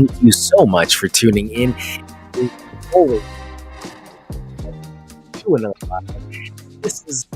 Thank you so much for tuning in. We look forward to another live. This is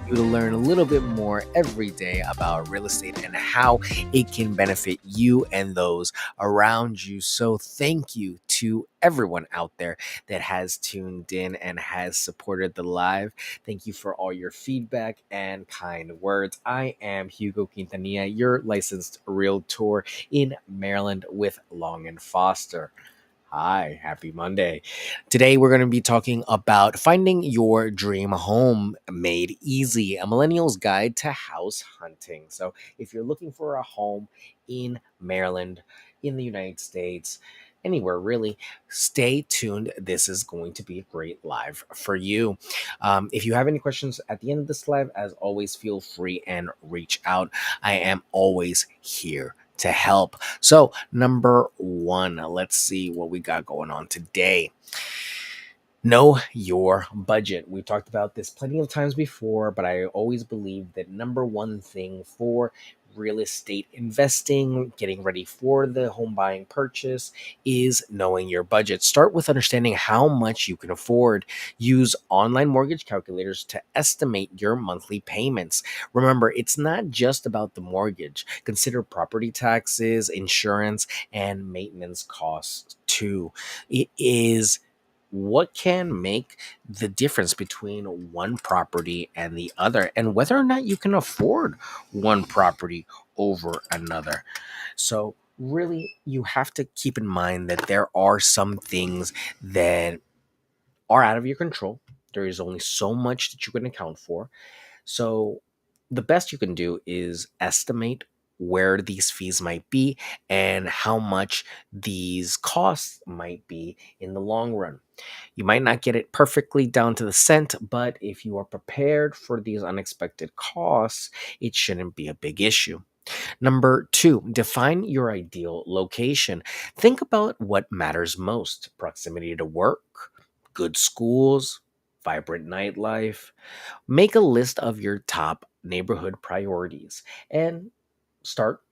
you to learn a little bit more every day about real estate and how it can benefit you and those around you. So, thank you to everyone out there that has tuned in and has supported the live. Thank you for all your feedback and kind words. I am Hugo Quintanilla, your licensed realtor in Maryland with Long and Foster. Hi, happy Monday. Today we're going to be talking about finding your dream home made easy, a millennial's guide to house hunting. So, if you're looking for a home in Maryland, in the United States, anywhere really, stay tuned. This is going to be a great live for you. If you have any questions at the end of this live, as always, feel free and reach out. I am always here to help. So, number one, let's see what we got going on today. Know your budget. We've talked about this plenty of times before, but I always believe that number one thing for real estate investing, getting ready for the home buying purchase, is knowing your budget. Start with understanding how much you can afford. Use online mortgage calculators to estimate your monthly payments. Remember, it's not just about the mortgage. Consider property taxes, insurance, and maintenance costs too. It is what can make the difference between one property and the other, and whether or not you can afford one property over another. So, really, you have to keep in mind that there are some things that are out of your control. There is only so much that you can account for. So, the best you can do is estimate where these fees might be and how much these costs might be in the long run. You might not get it perfectly down to the cent, but if you are prepared for these unexpected costs, it shouldn't be a big issue. Number two, define your ideal location. Think about what matters most: proximity to work, good schools, vibrant nightlife. Make a list of your top neighborhood priorities and start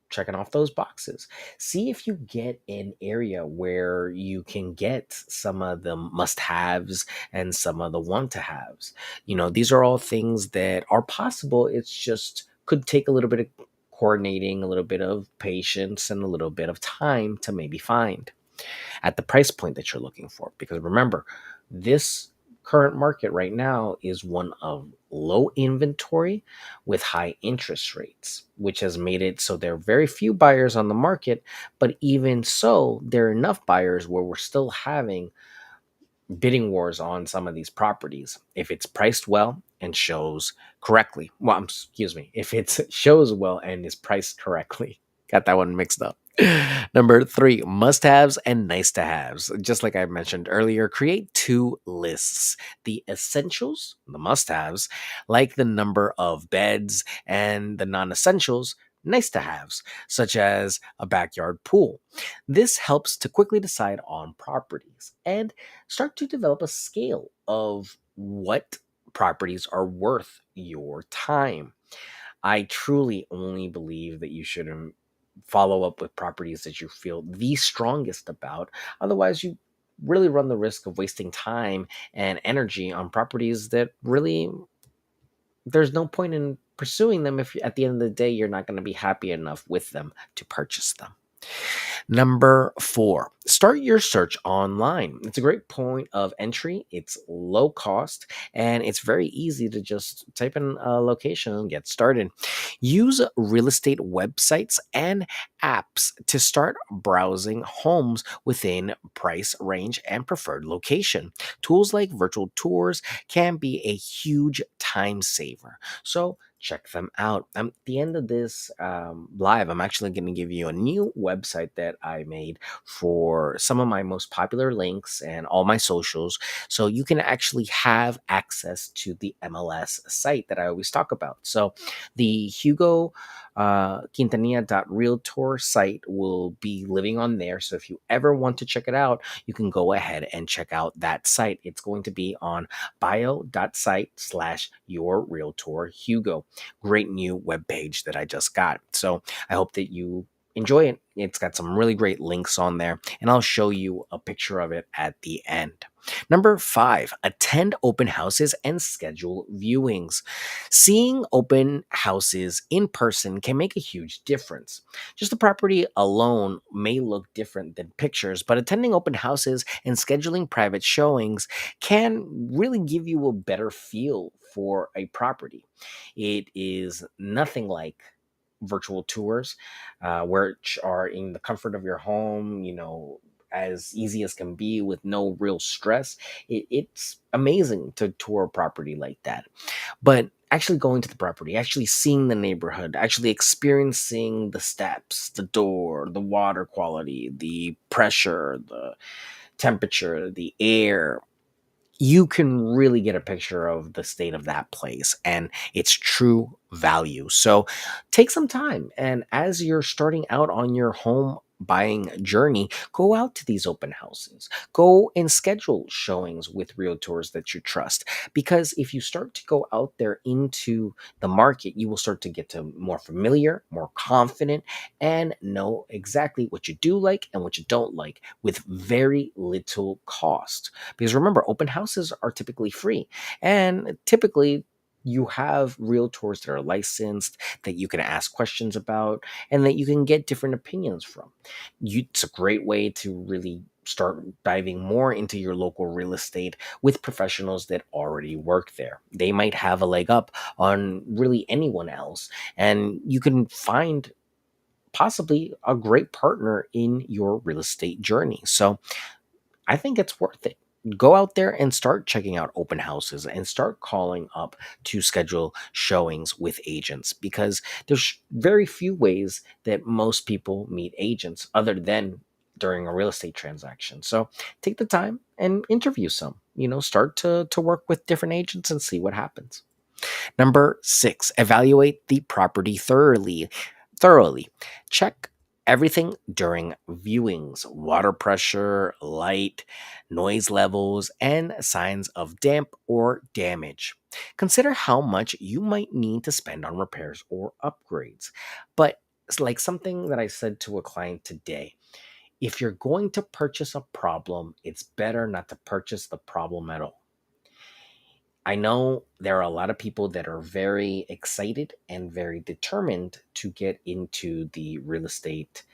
checking off those boxes. See if you get an area where you can get some of the must haves and some of the want to haves. These are all things that are possible. It's just could take a little bit of coordinating, a little bit of patience, and a little bit of time to maybe find at the price point that you're looking for. Because remember, this current market right now is one of low inventory with high interest rates, which has made it so there are very few buyers on the market. But even so, there are enough buyers where we're still having bidding wars on some of these properties. If it's priced well and shows correctly, well, excuse me, if it shows well and is priced correctly, got that one mixed up. Number three, must haves and nice to haves. Just like I mentioned earlier, create two lists: the essentials, the must haves, like the number of beds, and the non essentials, nice to haves, such as a backyard pool. This helps to quickly decide on properties and start to develop a scale of what properties are worth your time. I truly only believe that you should follow up with properties that you feel the strongest about. Otherwise, you really run the risk of wasting time and energy on properties that really there's no point in pursuing them if at the end of the day you're not going to be happy enough with them to purchase them. Number four, start your search online. It's a great point of entry. It's low cost and it's very easy to just type in a location and get started. Use real estate websites and apps to start browsing homes within price range and preferred location. Tools like virtual tours can be a huge time saver. So, check them out. At the end of this live, I'm actually going to give you a new website that I made for some of my most popular links and all my socials. So you can actually have access to the MLS site that I always talk about. So the Hugo Quintanilla.realtor site will be living on there. So if you ever want to check it out, you can go ahead and check out that site. It's going to be on bio.site/your realtor Hugo. Great new webpage that I just got. So I hope that you enjoy it. It's got some really great links on there, and I'll show you a picture of it at the end. Number five, attend open houses and schedule viewings. Seeing open houses in person can make a huge difference. Just the property alone may look different than pictures, but attending open houses and scheduling private showings can really give you a better feel for a property. It is nothing like virtual tours, which are in the comfort of your home, as easy as can be with no real stress. It's amazing to tour a property like that. But actually going to the property, actually seeing the neighborhood, actually experiencing the steps, the door, the water quality, the pressure, the temperature, the air, you can really get a picture of the state of that place and its true value. So take some time. And as you're starting out on your home buying journey, go out to these open houses, go and schedule showings with realtors that you trust. Because if you start to go out there into the market, you will start to get to more familiar, more confident, and know exactly what you do like and what you don't like with very little cost. Because remember, open houses are typically free. And typically, you have realtors that are licensed that you can ask questions about and that you can get different opinions from. It's a great way to really start diving more into your local real estate with professionals that already work there. They might have a leg up on really anyone else, and you can find possibly a great partner in your real estate journey. So, I think it's worth it. Go out there and start checking out open houses and start calling up to schedule showings with agents, because there's very few ways that most people meet agents other than during a real estate transaction. So take the time and interview some, start to work with different agents and see what happens. Number six, evaluate the property thoroughly. Thoroughly. Check everything during viewings: water pressure, light, noise levels, and signs of damp or damage. Consider how much you might need to spend on repairs or upgrades. But it's like something that I said to a client today: if you're going to purchase a problem, it's better not to purchase the problem at all. I know there are a lot of people that are very excited and very determined to get into the real estate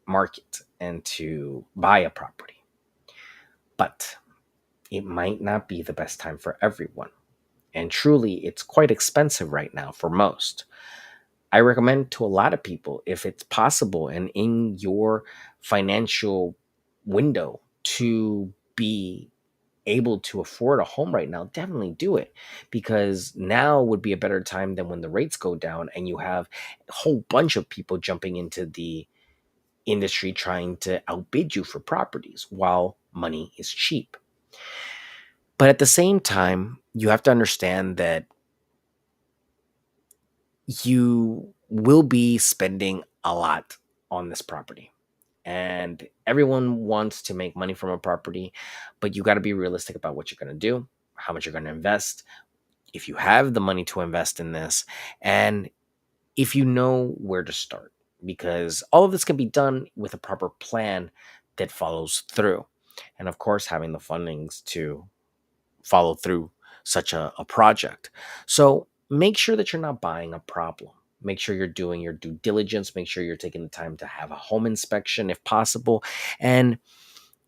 market and to buy a property, but it might not be the best time for everyone. And truly, it's quite expensive right now for most. I recommend to a lot of people, if it's possible and in your financial window, to be able to afford a home right now, definitely do it, because now would be a better time than when the rates go down and you have a whole bunch of people jumping into the industry trying to outbid you for properties while money is cheap. But at the same time, you have to understand that you will be spending a lot on this property. And everyone wants to make money from a property, but you got to be realistic about what you're going to do, how much you're going to invest, if you have the money to invest in this, and if you know where to start, because all of this can be done with a proper plan that follows through. And of course, having the fundings to follow through such a project. So make sure that you're not buying a problem. Make sure you're doing your due diligence. Make sure you're taking the time to have a home inspection if possible. And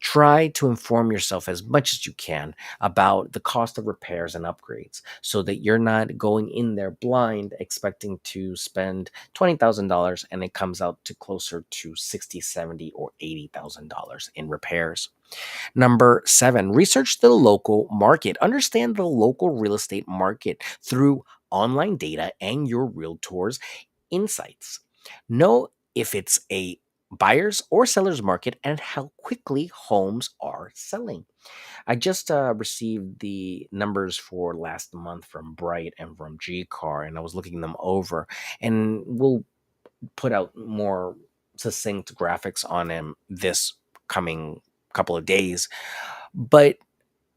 try to inform yourself as much as you can about the cost of repairs and upgrades, so that you're not going in there blind expecting to spend $20,000 and it comes out to closer to 60, 70, or $80,000 in repairs. Number seven, research the local market. Understand the local real estate market through online data and your realtor's insights. Know if it's a buyer's or seller's market and how quickly homes are selling. I just received the numbers for last month from Bright and from G Car, and I was looking them over, and we'll put out more succinct graphics on them this coming couple of days. But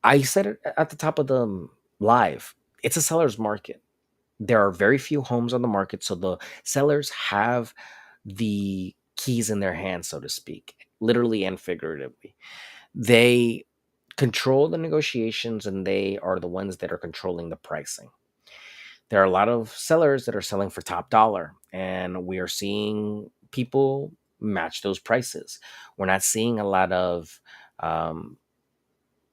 I said it at the top of the live: it's a seller's market. There are very few homes on the market, so the sellers have the keys in their hands, so to speak, literally and figuratively. They control the negotiations and they are the ones that are controlling the pricing. There are a lot of sellers that are selling for top dollar, and we are seeing people match those prices. We're not seeing a lot of, um,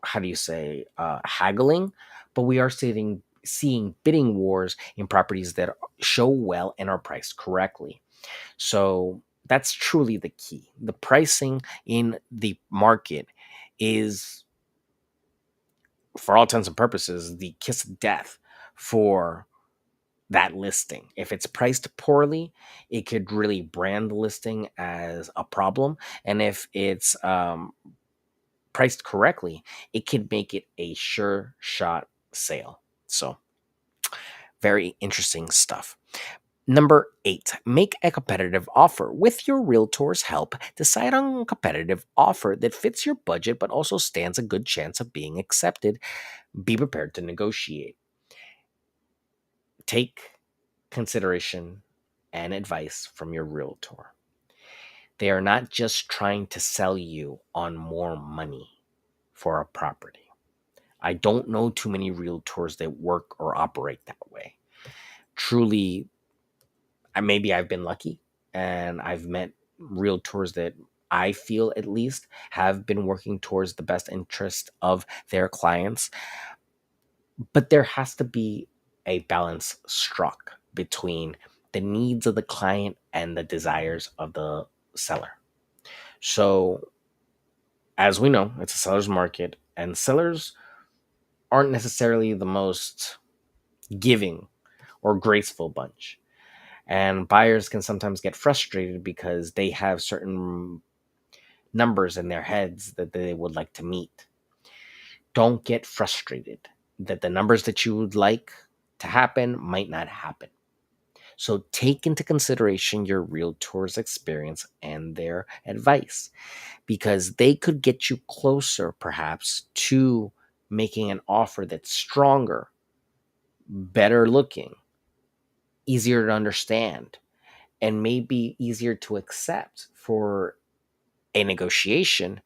how do you say, haggling, but we are seeing bidding wars in properties that show well and are priced correctly. So that's truly the key. The pricing in the market is, for all intents and purposes, the kiss of death for that listing. If it's priced poorly, it could really brand the listing as a problem. And if it's priced correctly, it could make it a sure shot sale. So, very interesting stuff. Number 8, make a competitive offer. With your realtor's help, decide on a competitive offer that fits your budget but also stands a good chance of being accepted. Be prepared to negotiate. Take consideration and advice from your realtor. They are not just trying to sell you on more money for a property. I don't know too many realtors that work or operate that way. Truly, maybe I've been lucky and I've met realtors that I feel at least have been working towards the best interest of their clients. But there has to be a balance struck between the needs of the client and the desires of the seller. So, as we know, it's a seller's market, and sellers aren't necessarily the most giving or graceful bunch. And buyers can sometimes get frustrated because they have certain numbers in their heads that they would like to meet. Don't get frustrated that the numbers that you would like to happen might not happen. So take into consideration your realtor's experience and their advice, because they could get you closer, perhaps, to making an offer that's stronger, better looking, easier to understand, and maybe easier to accept for a negotiation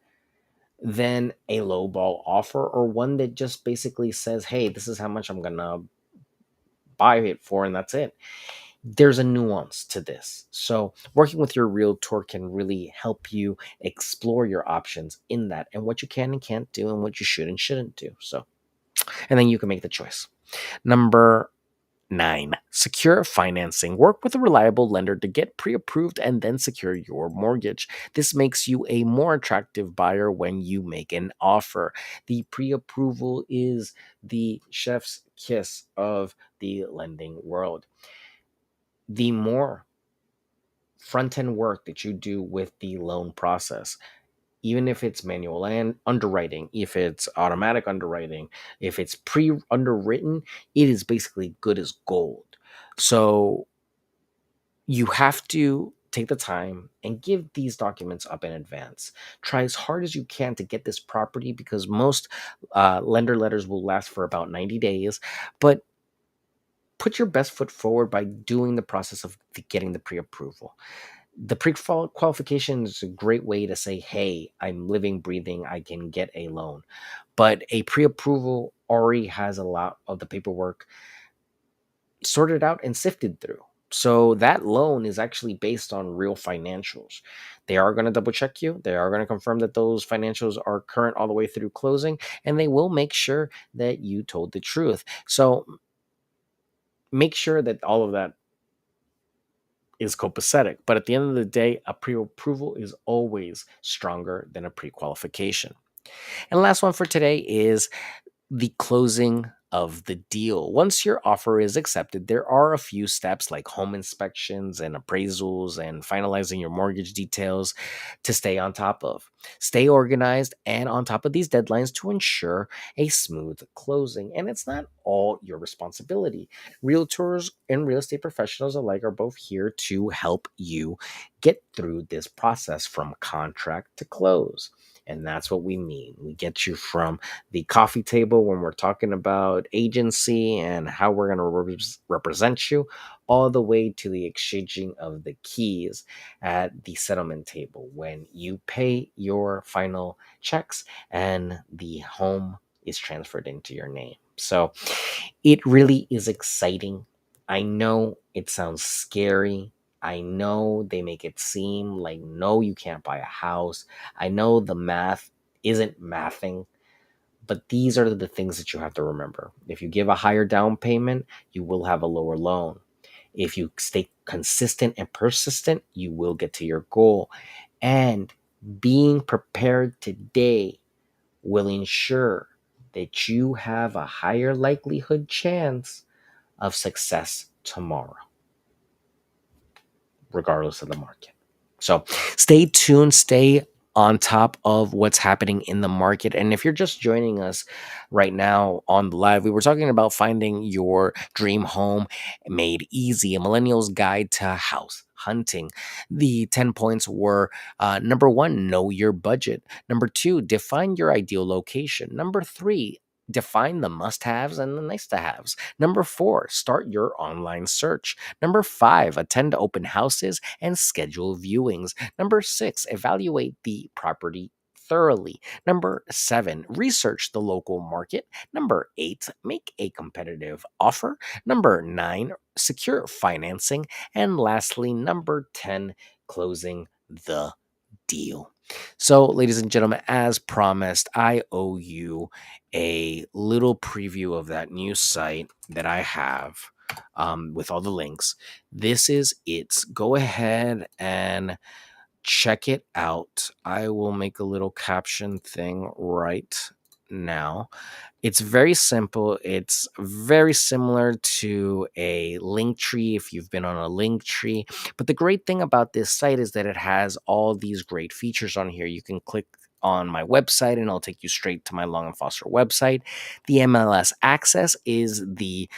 than a lowball offer, or one that just basically says, hey, this is how much I'm going to buy it for, and that's it. There's a nuance to this. So, working with your realtor can really help you explore your options in that, and what you can and can't do, and what you should and shouldn't do. So, and then you can make the choice. Number 9, secure financing. Work with a reliable lender to get pre approved and then secure your mortgage. This makes you a more attractive buyer when you make an offer. The pre approval is the chef's kiss of the lending world. The more front end work that you do with the loan process, even if it's manual and underwriting, if it's automatic underwriting, if it's pre underwritten, it is basically good as gold. So you have to take the time and give these documents up in advance. Try as hard as you can to get this property, because most lender letters will last for about 90 days. But put your best foot forward by doing the process of getting the pre approval. The pre-qualification is a great way to say, hey, I'm living, breathing, I can get a loan. But a pre-approval already has a lot of the paperwork sorted out and sifted through. So that loan is actually based on real financials. They are going to double check you. They are going to confirm that those financials are current all the way through closing, and they will make sure that you told the truth. So make sure that all of that is copacetic. But at the end of the day, a pre approval is always stronger than a pre qualification. And last one for today is the closing of the deal. Once your offer is accepted, there are a few steps like home inspections and appraisals and finalizing your mortgage details to stay on top of. Stay organized and on top of these deadlines to ensure a smooth closing. And it's not all your responsibility. Realtors and real estate professionals alike are both here to help you get through this process from contract to close. And that's what we mean. We get you from the coffee table when we're talking about agency and how we're going to represent you, all the way to the exchanging of the keys at the settlement table when you pay your final checks and the home is transferred into your name. So it really is exciting. I know it sounds scary. I know they make it seem like, no, you can't buy a house. I know the math isn't mathing, but these are the things that you have to remember. If you give a higher down payment, you will have a lower loan. If you stay consistent and persistent, you will get to your goal. And being prepared today will ensure that you have a higher likelihood chance of success tomorrow, regardless of the market. So stay tuned, stay on top of what's happening in the market. And if you're just joining us right now on the live, we were talking about finding your dream home made easy, a millennial's guide to house hunting. The 10 points were number one, know your budget. Number two, define your ideal location. Number three, define the must haves and the nice to haves. Number four, start your online search. Number five, attend open houses and schedule viewings. Number six, evaluate the property thoroughly. Number seven, research the local market. Number eight, make a competitive offer. Number nine, secure financing. And lastly, number 10, closing the deal. So, ladies and gentlemen, as promised, I owe you a little preview of that new site that I have with all the links. This is it. Go ahead and check it out. I will make a little caption thing right now. It's very simple. It's very similar to a link tree if you've been on a link tree. But the great thing about this site is that it has all these great features on here. You can click on my website and it'll take you straight to my Long and Foster website. The MLS access is the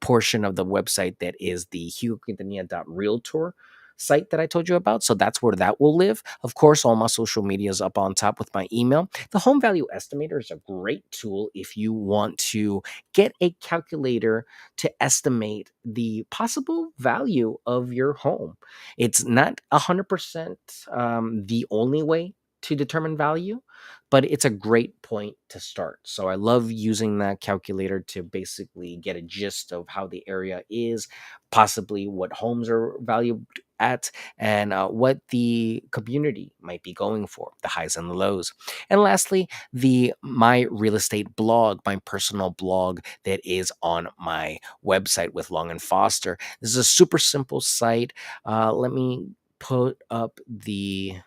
portion of the website that is the hugoquintanilla.realtor site that I told you about. So that's where that will live. Of course, all my social media is up on top with my email. The home value estimator is a great tool if you want to get a calculator to estimate the possible value of your home. It's not 100% the only way to determine value, but it's a great point to start. So I love using that calculator to basically get a gist of how the area is, possibly what homes are valued at, and what the community might be going for, the highs and the lows. And lastly, the my real estate blog, my personal blog that is on my website with Long and Foster. This is a super simple site. Let me put up the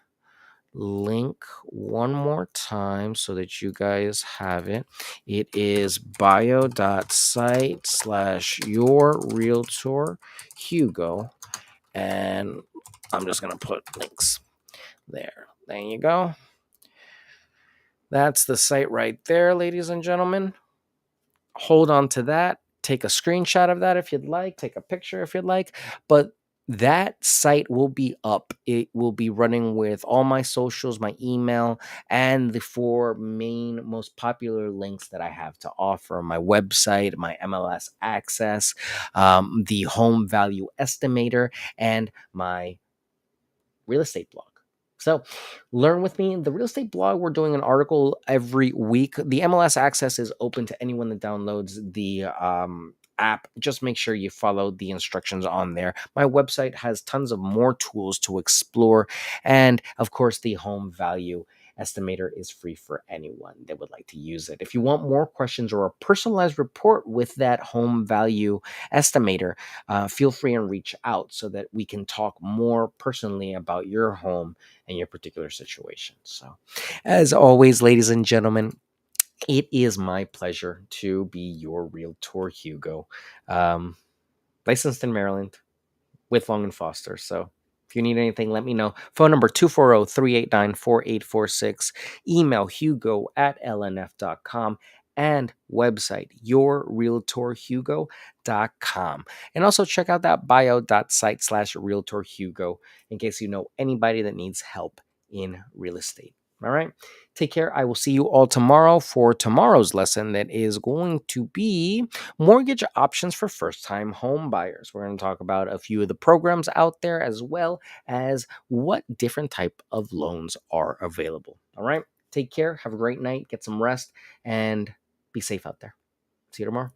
link one more time so that you guys have it. It is bio.site/your realtor Hugo. And I'm just going to put links there. There you go. That's the site right there, ladies and gentlemen. Hold on to that. Take a screenshot of that if you'd like. Take a picture if you'd like. But that site will be up. It will be running with all my socials, my email, and the four main, most popular links that I have to offer: my website, my MLS access, the home value estimator, and my real estate blog. So learn with me. The real estate blog, we're doing an article every week. The MLS access is open to anyone that downloads the app. Just make sure you follow the instructions on there. My website has tons of more tools to explore. And of course, the home value estimator is free for anyone that would like to use it. If you want more questions or a personalized report with that home value estimator, feel free and reach out so that we can talk more personally about your home and your particular situation. So, as always, ladies and gentlemen, it is my pleasure to be your realtor, Hugo, licensed in Maryland with Long and Foster. So if you need anything, let me know. Phone number 240-389-4846. Email hugo@lnf.com. And website, yourrealtorhugo.com. And also check out that bio.site/realtorhugo in case you know anybody that needs help in real estate. All right. Take care. I will see you all tomorrow for tomorrow's lesson that is going to be mortgage options for first time home buyers. We're going to talk about a few of the programs out there as well as what different type of loans are available. All right. Take care. Have a great night. Get some rest and be safe out there. See you tomorrow.